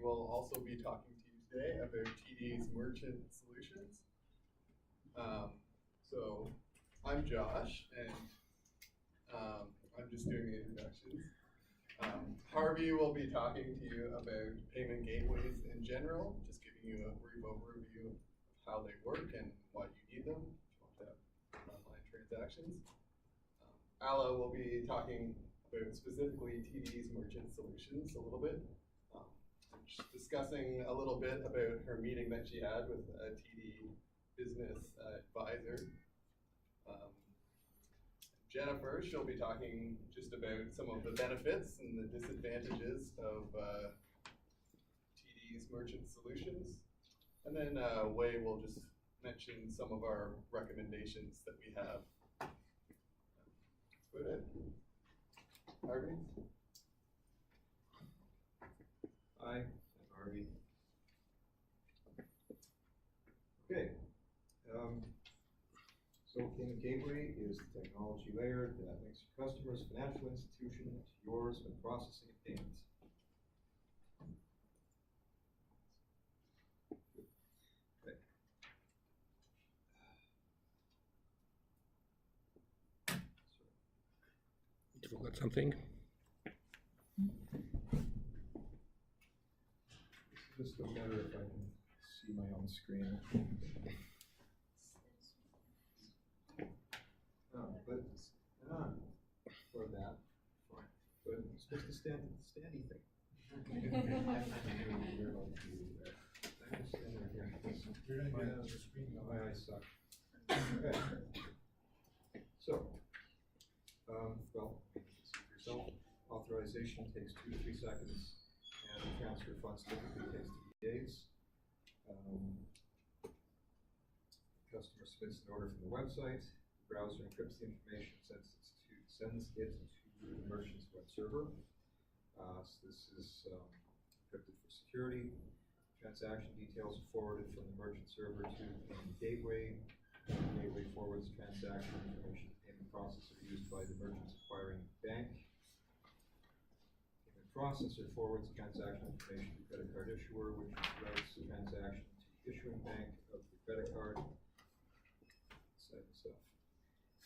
will also be talking to you today about TD's Merchant Solutions. So I'm Josh, and I'm just doing the introductions. Harvey will be talking to you about payment gateways in general, just giving you a brief overview of how they work and why you need them if you want to have online transactions. Alla will be talking about specifically TD's Merchant Solutions a little bit, just discussing a little bit about her meeting that she had with a TD business advisor. Jennifer, she'll be talking just about some of the benefits and the disadvantages of TD's Merchant Solutions. And then Wei will just mention some of our recommendations that we have. That's about it. Harvey? Hi, I'm Harvey. Okay. So Payment Gateway is the technology layer that makes your customers' financial institution to yours when processing a payment. Okay. You forgot something? This is just better if I can see my own screen. But for that, fine. But it's supposed to stand at the standy thing. You're gonna get out of the screen. My eyes suck. Okay. So, well, yourself, authorization takes 2 to 3 seconds, and transfer funds typically takes 3 days. Customer submits an order from the website. The browser encrypts the information, sends it to the merchant's web server. So this is encrypted for security. Transaction details are forwarded from the merchant server to the payment gateway. The gateway forwards transaction information to the payment processor used by the merchant's acquiring bank. Payment processor forwards transaction information to the credit card issuer, which routes the transaction to the issuing bank of the credit card. Stuff.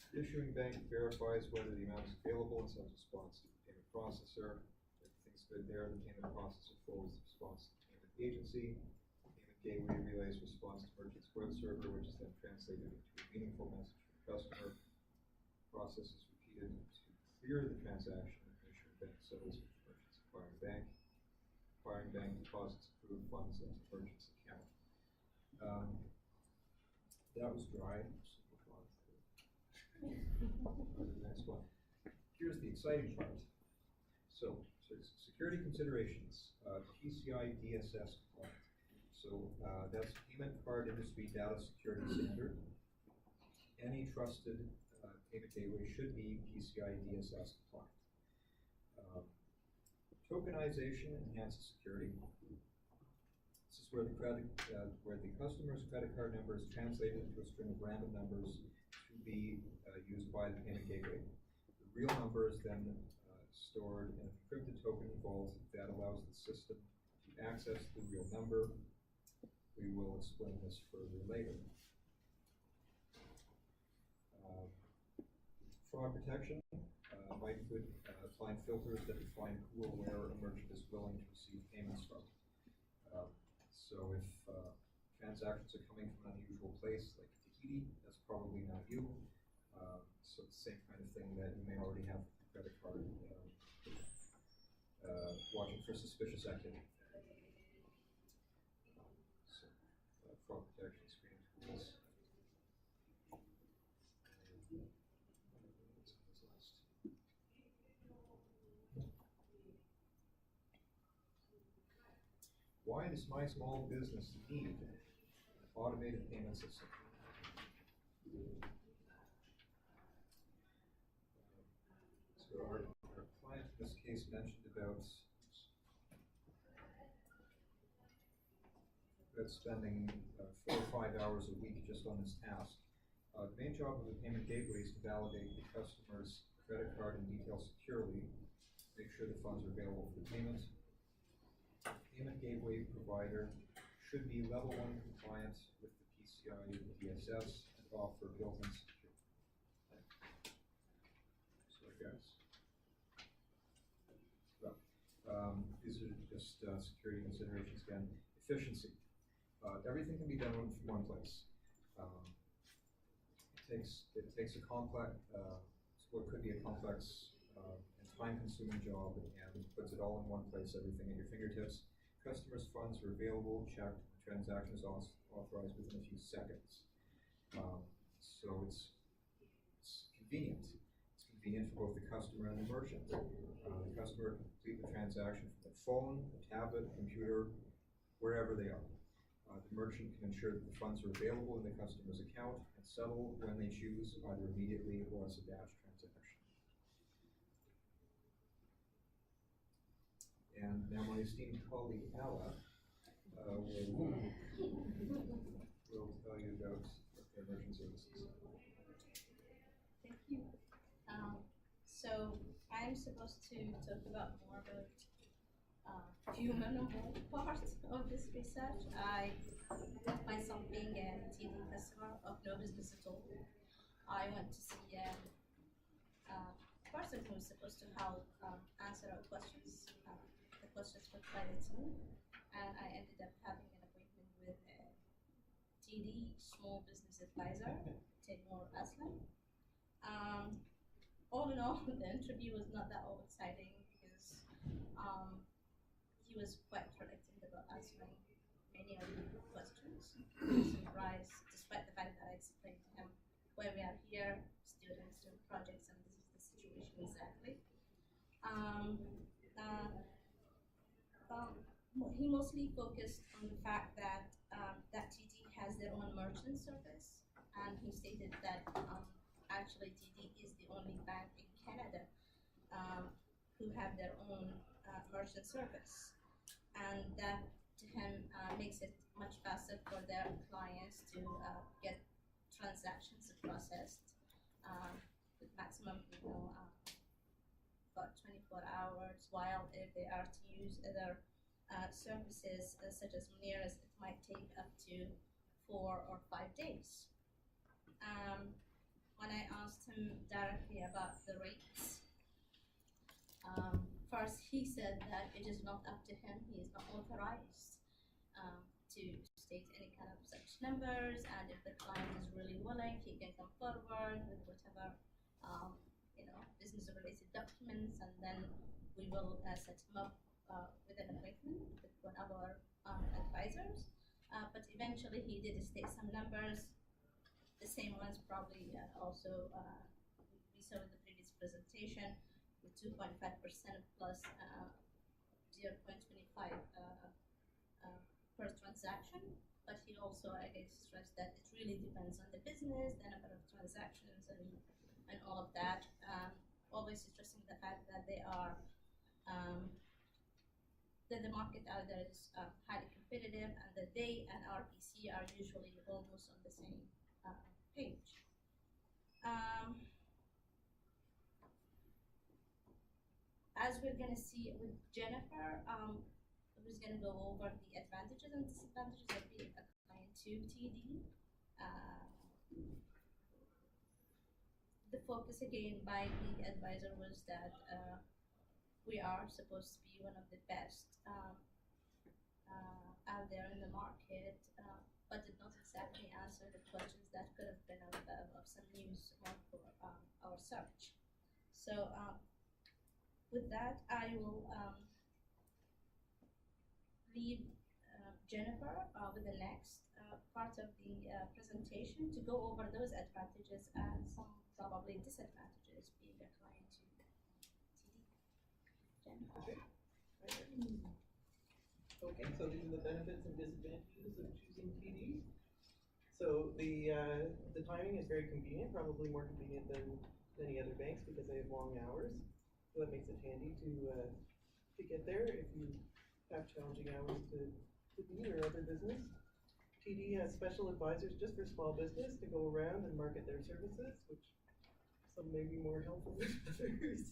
The issuing bank verifies whether the amount is available and sends a response to the payment processor. If everything's good there, the payment processor forwards the response to the payment agency. The payment gateway relays response to merchant's web server, which is then translated into a meaningful message from the customer. The process is repeated to clear the transaction, and the issuing bank settles with the merchant's acquiring bank. Acquiring bank deposits approved funds into the merchant's account. That was dry. The next one. Here's the exciting part. So security considerations, PCI DSS compliant. So that's Payment Card Industry Data Security Standard. Any trusted payment gateway should be PCI DSS compliant. Tokenization enhances security. This is where the customer's credit card number is translated into a string of random numbers to be used by the payment gateway. The real number is then stored in an encrypted token vault that allows the system to access the real number. We will explain this further later. Fraud protection might include applying filters that define who or where a merchant is willing to receive payments from. So if transactions are coming from an unusual place, like Tahiti, that's probably not you. So it's the same kind of thing that you may already have with your credit card, watching for suspicious activity. So fraud protection screen tools. Why does my small business need an automated payment system? So our client in this case mentioned about spending 4 or 5 hours a week just on this task. The main job of the payment gateway is to validate the customer's credit card and details securely, make sure the funds are available for payment. payment gateway provider should be level 1 compliant with the PCI DSS and offer built-in security. So I guess. Well, these are just security considerations again. Efficiency. Everything can be done from one place. It takes a complex, what could be a complex and time-consuming job, and puts it all in one place. Everything at your fingertips. Customers' funds are available, checked, transactions authorized within a few seconds. So it's convenient. It's convenient for both the customer and the merchant. The customer can complete the transaction from their phone, a tablet, computer, wherever they are. The merchant can ensure that the funds are available in the customer's account and settle when they choose, either immediately or as a batch transaction. And now my esteemed colleague, Ala, will tell you about their merchant services. Thank you. So I'm supposed to talk about more about human part of this research. I myself being a TD customer of no business at all, I went to see a person who was supposed to help answer our questions, the questions put by the team, and I ended up having an appointment with a TD small business advisor, Timur Aslan. All in all, the interview was not that all exciting because he was quite reluctant about answering many of the questions. Surprised, despite the fact that I explained to him why we are here, students doing projects, and this is the situation exactly. He mostly focused on the fact that that TD has their own merchant service, and he stated that actually TD is the only bank in Canada who have their own merchant service, and that to him makes it much faster for their clients to get transactions processed with maximum, about 24 hours, while if they are to use other services such as Moneris, it might take up to 4 or 5 days. When I asked him directly about the rates, first he said that it is not up to him, he is not authorized to state any kind of such numbers, and if the client is really willing, he can come forward with whatever business related documents, and then we will set him up with an appointment with one of our advisors. But eventually he did state some numbers, the same ones probably also we saw in the previous presentation, with 2.5% plus 0.25 per transaction. But he also, I guess, stressed that it really depends on the business, the number of transactions, and all of that. Always stressing the fact that they are that the market out there is highly competitive, and that they and RBC are usually almost on the same page. As we're going to see with Jennifer, who's going to go over the advantages and disadvantages of being a client to TD. The focus again by the advisor was that we are supposed to be one of the best out there in the market, but did not exactly answer the questions that could have been of some use for our search. So with that, I will leave Jennifer with the next part of the presentation to go over those advantages and some probably disadvantages being a client to TD. Jennifer. Okay, so these are the benefits and disadvantages of choosing TD. So the timing is very convenient, probably more convenient than any other banks because they have long hours. So that makes it handy to get there if you have challenging hours to be or other business. TD has special advisors just for small business to go around and market their services, which some may be more helpful than others.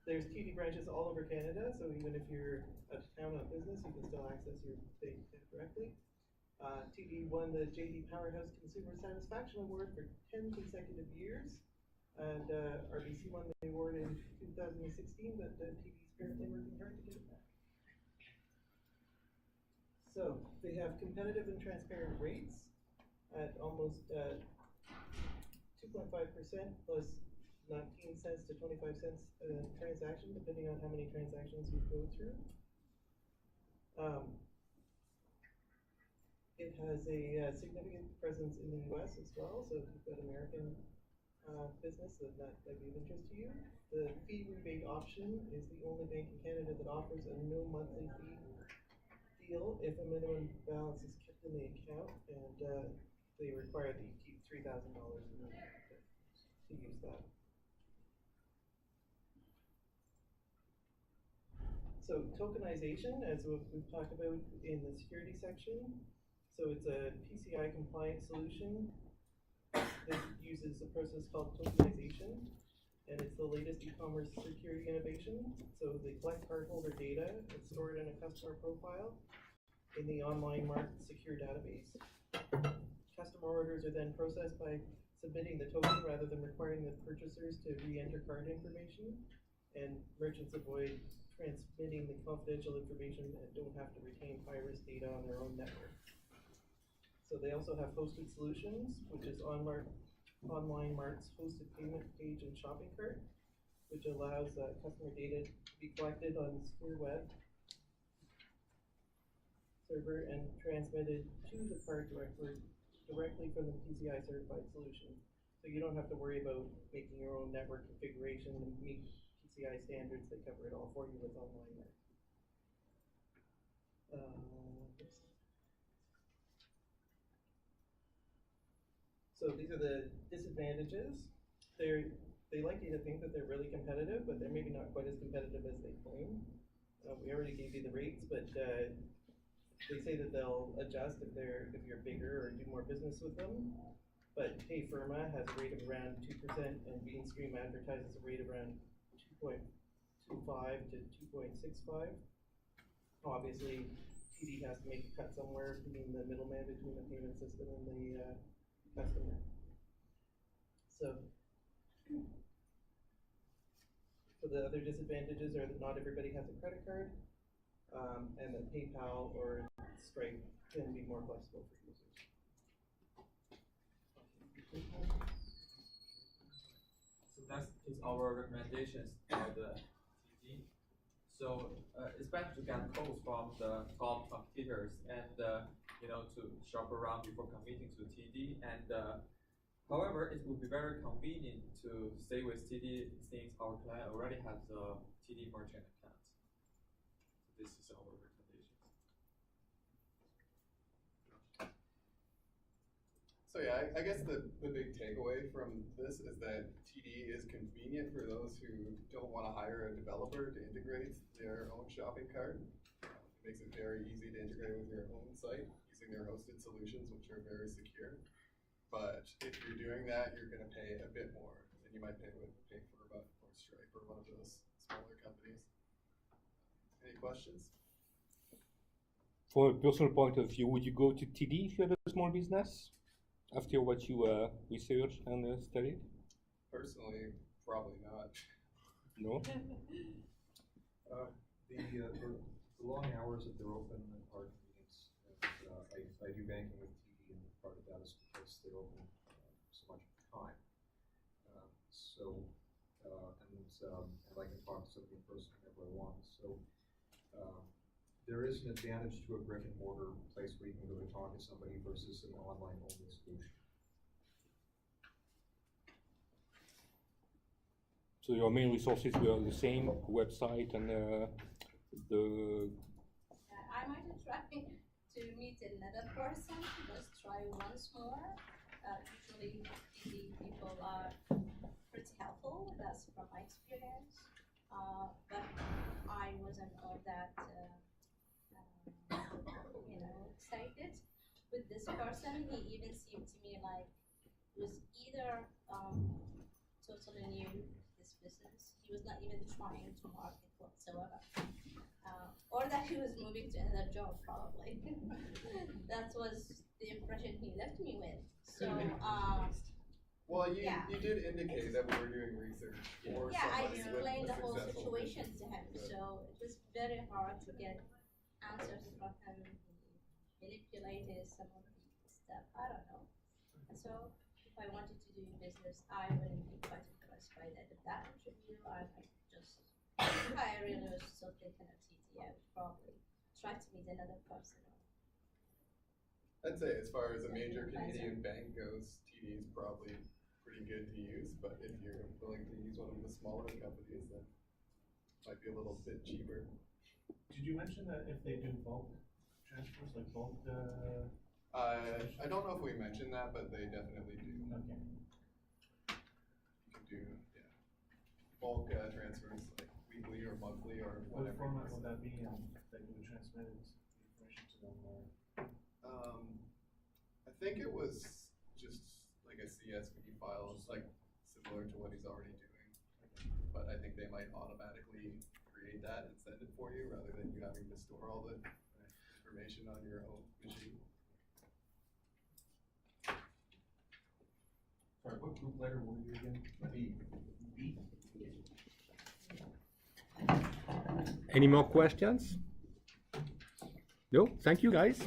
there's TD branches all over Canada, so even if you're out of town on business, you can still access your bank account directly. TD won the JD Powerhouse Consumer Satisfaction Award for 10 consecutive years, and RBC won the award in 2016, but TD's currently working hard to get it back. So they have competitive and transparent rates at almost 2.5% plus 19 cents to 25 cents a transaction, depending on how many transactions you go through. It has a significant presence in the US as well, so if you've got American business, that might be of interest to you. The fee rebate option is the only bank in Canada that offers a no monthly fee deal if a minimum balance is kept in the account, and they require that you keep $3,000 in the account to use that. So tokenization, as we've talked about in the security section, so it's a PCI compliant solution. This uses a process called tokenization, and it's the latest e-commerce security innovation. So they collect cardholder data and store it in a customer profile in the online market secure database. Customer orders are then processed by submitting the token rather than requiring the purchasers to re-enter card information, and merchants avoid transmitting the confidential information and don't have to retain high-risk data on their own network. So they also have hosted solutions, which is Online Mart's hosted payment page and shopping cart, which allows customer data to be collected on the secure web server and transmitted to the card directly from the PCI certified solution. So you don't have to worry about making your own network configuration and meet PCI standards. They cover it all for you with Online Mart. So these are the disadvantages. They like you to think that they're really competitive, but they're maybe not quite as competitive as they claim. We already gave you the rates, but they say that they'll adjust if you're bigger or do more business with them. But Payfirma has a rate of around 2%, and Beanstream advertises a rate of around 2.25 to 2.65. Obviously, TD has to make a cut somewhere between the middleman between the payment system and the customer. So the other disadvantages are that not everybody has a credit card, and that PayPal or Stripe can be more flexible for users. So that is our recommendations for the TD. So it's better to get quotes from the top competitors and to shop around before committing to TD. And however, it would be very convenient to stay with TD since our client already has a TD merchant account. So this is our recommendations. So yeah, I guess the big takeaway from this is that TD is convenient for those who don't want to hire a developer to integrate their own shopping cart. It makes it very easy to integrate with your own site using their hosted solutions, which are very secure. But if you're doing that, you're going to pay a bit more than you might pay for or Stripe or one of those smaller companies. Any questions? From a personal point of view, would you go to TD if you had a small business after what you researched and studied? Personally, probably not. No? The long hours that they're open are convenience. I do banking with TD, and part of that is because they're open so much time. And I can talk to somebody in person whenever I want. So there is an advantage to a brick and mortar place where you can go to talk to somebody versus an online only solution. So your main resources were the same website and the. I might have tried to meet another person, just try once more. Usually TD people are pretty helpful, that's from my experience. But I wasn't all that excited with this person. He even seemed to me like he was either totally new to this business. He he was not even trying to market whatsoever. Or that he was moving to another job, probably. That was the impression he left me with. So, Well, Yeah. you did indicate that we were doing research for yeah, I somebody with explained a the whole successful situation business. to him, Good. so it was very hard to get answers from him. He manipulated some of the stuff, I don't know. And so, if I wanted to do business, I wouldn't be quite impressed by that. If that interview, I might just, if I really was still thinking of TD, I would probably try to meet another person. I'd say as far as a major Canadian bank goes, TD is probably pretty good to use, but if you're willing to use one of the smaller companies, that might be a little bit cheaper. Did you mention that if they do bulk transfers, like bulk, I don't know if we mentioned that, but they definitely do. okay. You can do, yeah, bulk transfers, like weekly or monthly or What whatever. format would that be in, that you would transmit the information to them, or? I think it was just like a CSV file, like similar to what he's already doing. But I think they might automatically create that and send it for you rather than you having to store all the information on your own machine. Sorry, what group letter were you again? B. B? Any more questions? No? Thank you, guys.